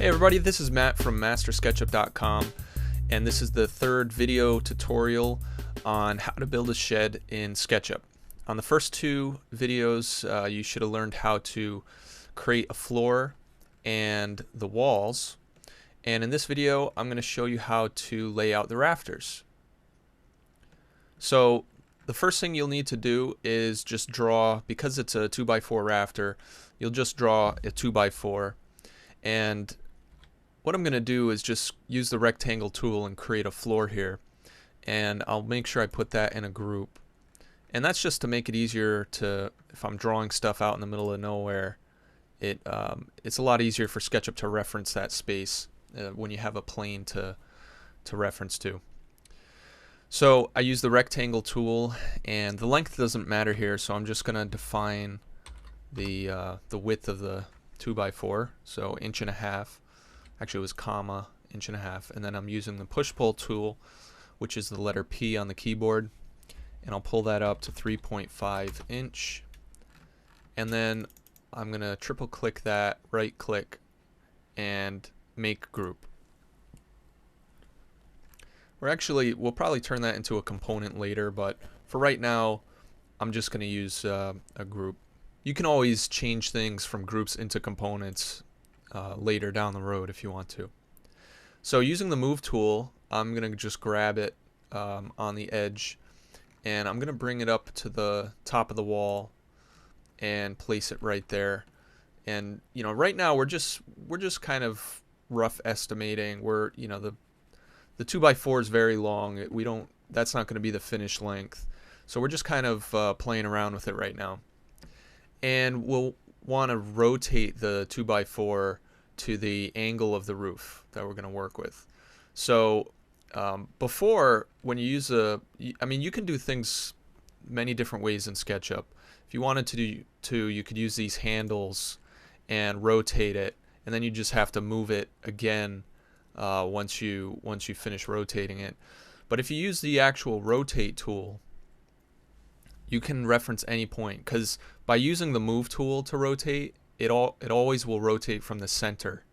Hey everybody, this is Matt from MasterSketchup.com, and this is the third video tutorial on how to build a shed in SketchUp. On the first two videos, you should have learned how to create a floor and the walls, and in this video I'm going to show you how to lay out the rafters. So the first thing you'll need to do is just draw, because it's a 2x4 rafter, you'll just draw a 2x4, and what I'm going to do is just use the rectangle tool and create a floor here, and I'll make sure I put that in a group. And that's just to make it easier to, if I'm drawing stuff out in the middle of nowhere, it's a lot easier for SketchUp to reference that space when you have a plane to reference to. So I use the rectangle tool, and the length doesn't matter here, so I'm just going to define the width of the 2x4, so 1.5 inches. Actually, it was comma, 1.5 inches, and then I'm using the push-pull tool, which is the letter P on the keyboard, and I'll pull that up to 3.5 inch, and then I'm going to triple-click that, right-click, and make group. We'll probably turn that into a component later, but for right now, I'm just going to use a group. You can always change things from groups into components later down the road if you want to. So using the move tool, I'm going to just grab it on the edge, and I'm going to bring it up to the top of the wall and place it right there. And right now we're just kind of rough estimating. The 2x4 is very long. That's not going to be the finished length. So we're just kind of playing around with it right now. And we'll want to rotate the 2x4 to the angle of the roof that we're going to work with. So before, when you use you can do things many different ways in SketchUp. If you wanted you could use these handles and rotate it, and then you just have to move it again once you finish rotating it. But if you use the actual rotate tool, you can reference any point, because by using the move tool to rotate, it always will rotate from the center.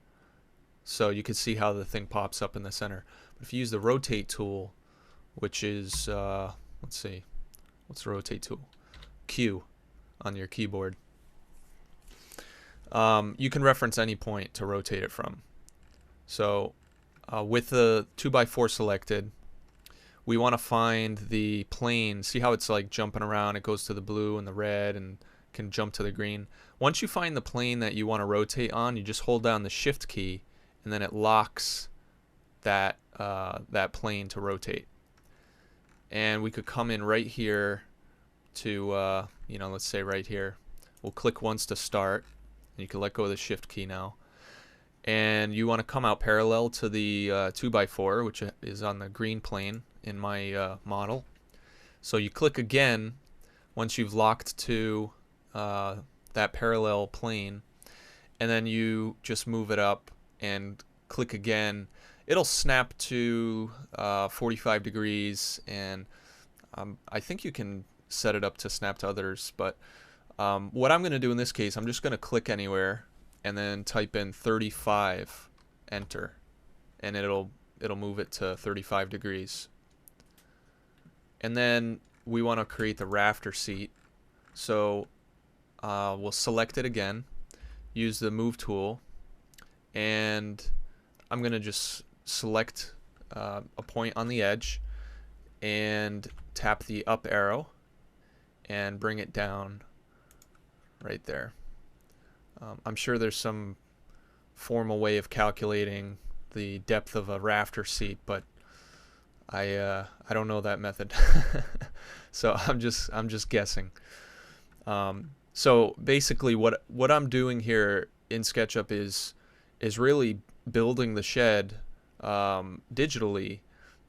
So you can see how the thing pops up in the center. But if you use the rotate tool, which is let's see, what's the rotate tool? Q on your keyboard. You can reference any point to rotate it from. So with the 2x4 selected, we want to find the plane. See how it's like jumping around? It goes to the blue and the red and can jump to the green. Once you find the plane that you want to rotate on, you just hold down the shift key, and then it locks that plane to rotate. And we could come in right here to let's say right here. We'll click once to start, and you can let go of the shift key now. And you want to come out parallel to the 2x4, which is on the green plane in my model. So you click again once you've locked to that parallel plane, and then you just move it up and click again. It'll snap to 45 degrees, and I think you can set it up to snap to others, but what I'm going to do in this case, I'm just going to click anywhere and then type in 35, enter, and it'll move it to 35 degrees. And then we want to create the rafter seat, so we'll select it again, use the move tool, and I'm going to just select a point on the edge and tap the up arrow and bring it down right there. I'm sure there's some formal way of calculating the depth of a rafter seat, but I don't know that method. So I'm just guessing. So basically what I'm doing here in SketchUp is really building the shed digitally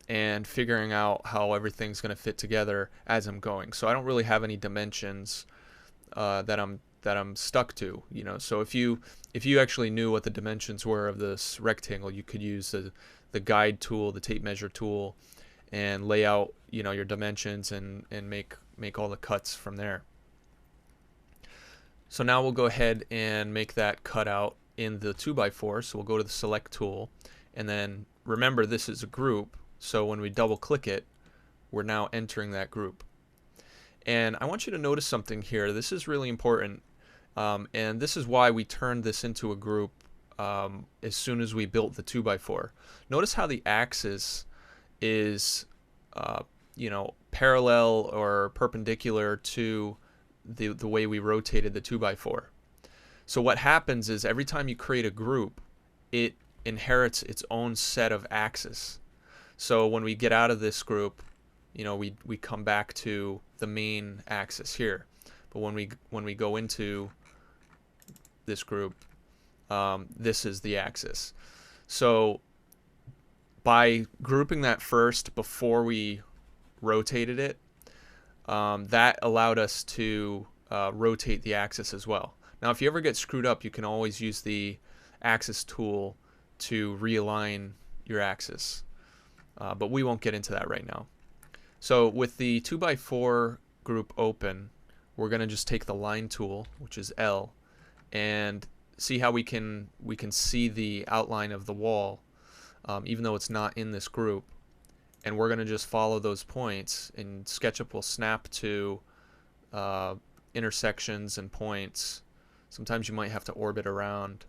and figuring out how everything's going to fit together as I'm going. So I don't really have any dimensions that I'm stuck to, So if you actually knew what the dimensions were of this rectangle, you could use the guide tool, the tape measure tool, and lay out your dimensions and make all the cuts from there. So now we'll go ahead and make that cutout in the 2x4, so we'll go to the select tool, and then remember this is a group, so when we double click it, we're now entering that group. And I want you to notice something here. This is really important, and this is why we turned this into a group as soon as we built the 2x4. Notice how the axis is parallel or perpendicular to the way we rotated the 2x4. So what happens is every time you create a group, it inherits its own set of axes. So when we get out of this group, we come back to the main axis here. But when we go into this group, this is the axis. So by grouping that first before we rotated it, that allowed us to rotate the axis as well. Now if you ever get screwed up, you can always use the axis tool to realign your axis, but we won't get into that right now. So with the 2x4 group open, we're going to just take the line tool, which is L, and see how we can see the outline of the wall, even though it's not in this group. And we're going to just follow those points, and Sketchup will snap to intersections and points. Sometimes you might have to orbit around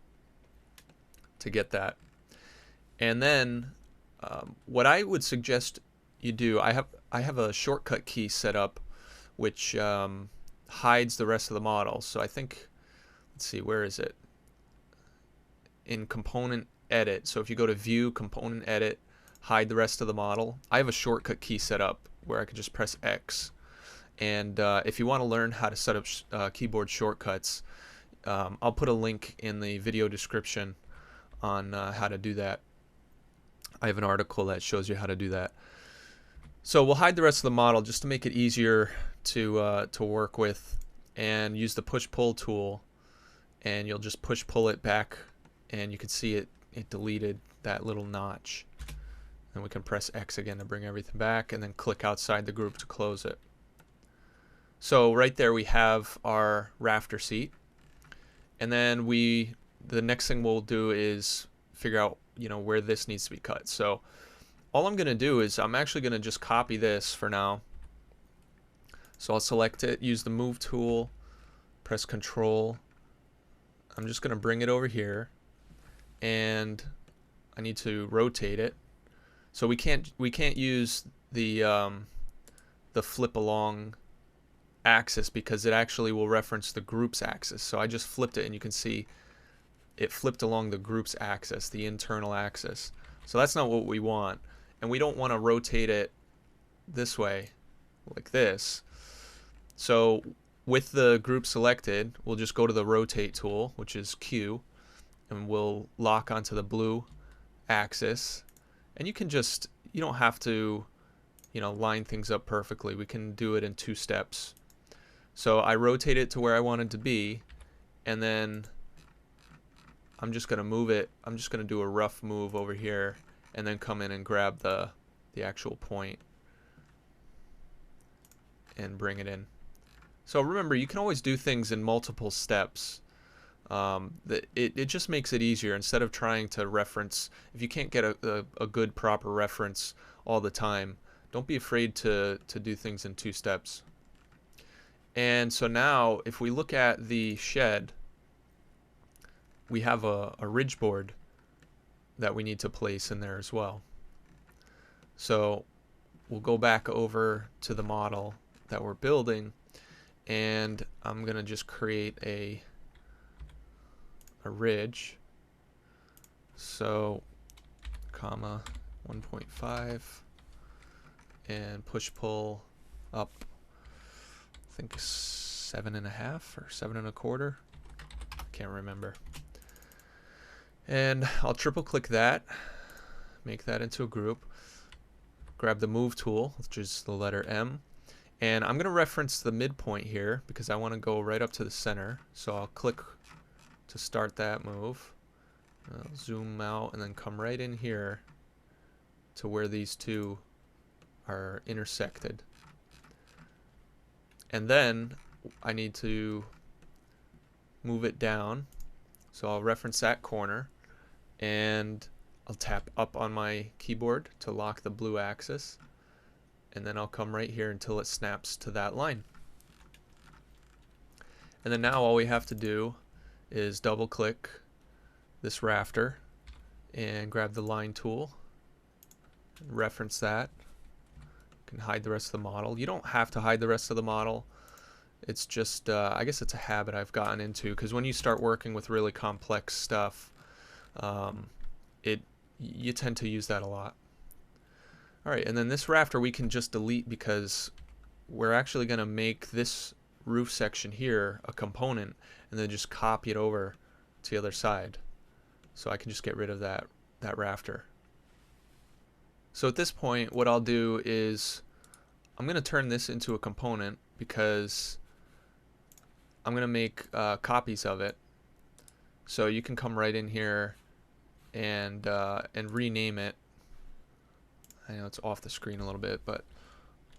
to get that. And then what I would suggest you do, I have a shortcut key set up which hides the rest of the model. So I think, let's see, where is it? In component edit. So if you go to view, component edit, hide the rest of the model, I have a shortcut key set up where I can just press X. And if you want to learn how to set up keyboard shortcuts, I'll put a link in the video description on how to do that. I have an article that shows you how to do that. So we'll hide the rest of the model just to make it easier to work with, and use the push-pull tool, and you'll just push-pull it back, and you can see it deleted that little notch. And we can press X again to bring everything back, and then click outside the group to close it. So right there we have our rafter seat, and then the next thing we'll do is figure out where this needs to be cut. So all I'm going to do is I'm actually going to just copy this for now. So I'll select it, use the move tool, press Control. I'm just going to bring it over here, and I need to rotate it. So we can't use the flip along axis because it actually will reference the group's axis. So I just flipped it, and you can see it flipped along the group's axis, the internal axis. So that's not what we want, and we don't want to rotate it this way like this. So with the group selected, we'll just go to the rotate tool, which is Q, and we'll lock onto the blue axis. And you don't have to line things up perfectly. We can do it in 2 steps. So I rotate it to where I want it to be, and then I'm just going to move it. I'm just going to do a rough move over here, and then come in and grab the actual point and bring it in. So remember, you can always do things in multiple steps. It just makes it easier instead of trying to reference. If you can't get a good proper reference all the time, don't be afraid to do things in 2 steps. And so now if we look at the shed, we have a ridge board that we need to place in there as well. So we'll go back over to the model that we're building, and I'm gonna just create a ridge. So comma 1.5 and push pull up, I think 7.5 or 7.25. I can't remember. And I'll triple click that, make that into a group, grab the move tool, which is the letter M, and I'm going to reference the midpoint here because I want to go right up to the center. So I'll click to start that move. I'll zoom out and then come right in here to where these two are intersected. And then I need to move it down So I'll reference that corner, and I'll tap up on my keyboard to lock the blue axis, and then I'll come right here until it snaps to that line. And then now all we have to do is double click this rafter and grab the line tool, reference that. You can hide the rest of the model. You don't have to hide the rest of the model. It's just, I guess it's a habit I've gotten into, because when you start working with really complex stuff, you tend to use that a lot. Alright, and then this rafter we can just delete because we're actually going to make this roof section here a component and then just copy it over to the other side. So I can just get rid of that rafter. So at this point what I'll do is I'm going to turn this into a component because I'm going to make copies of it. So you can come right in here and rename it. I know it's off the screen a little bit, but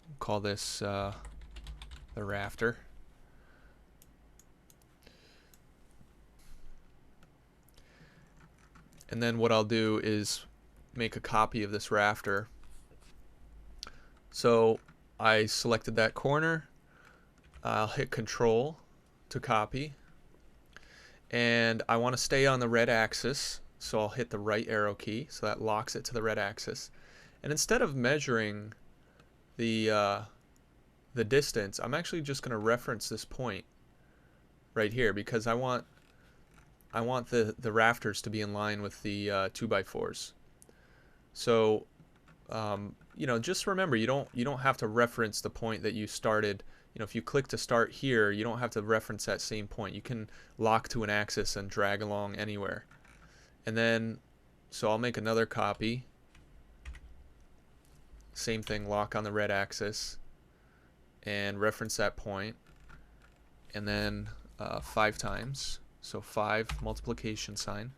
we'll call this the rafter. And then what I'll do is make a copy of this rafter. So I selected that corner. I'll hit Control to copy, and I want to stay on the red axis, so I'll hit the right arrow key, so that locks it to the red axis. And instead of measuring the distance, I'm actually just going to reference this point right here because I want the rafters to be in line with the 2x4s. So you know, just remember you don't have to reference the point that you started. You know, if you click to start here, you don't have to reference that same point. You can lock to an axis and drag along anywhere. And then, so I'll make another copy. Same thing, lock on the red axis and reference that point. And then 5 times. So 5 multiplication sign.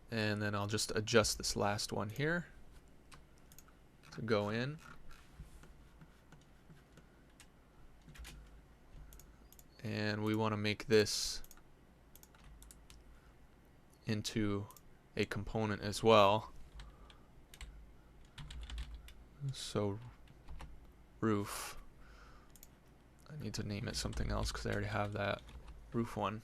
And then I'll just adjust this last one here to go in. And we want to make this into a component as well. So roof. I need to name it something else because I already have that roof one.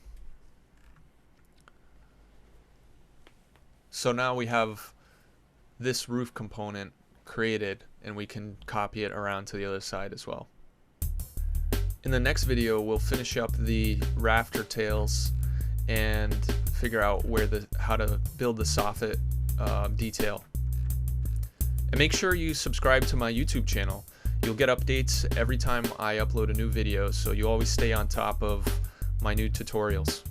So now we have this roof component created, and we can copy it around to the other side as well. In the next video we'll finish up the rafter tails and figure out how to build the soffit detail. And make sure you subscribe to my YouTube channel. You'll get updates every time I upload a new video, so you always stay on top of my new tutorials.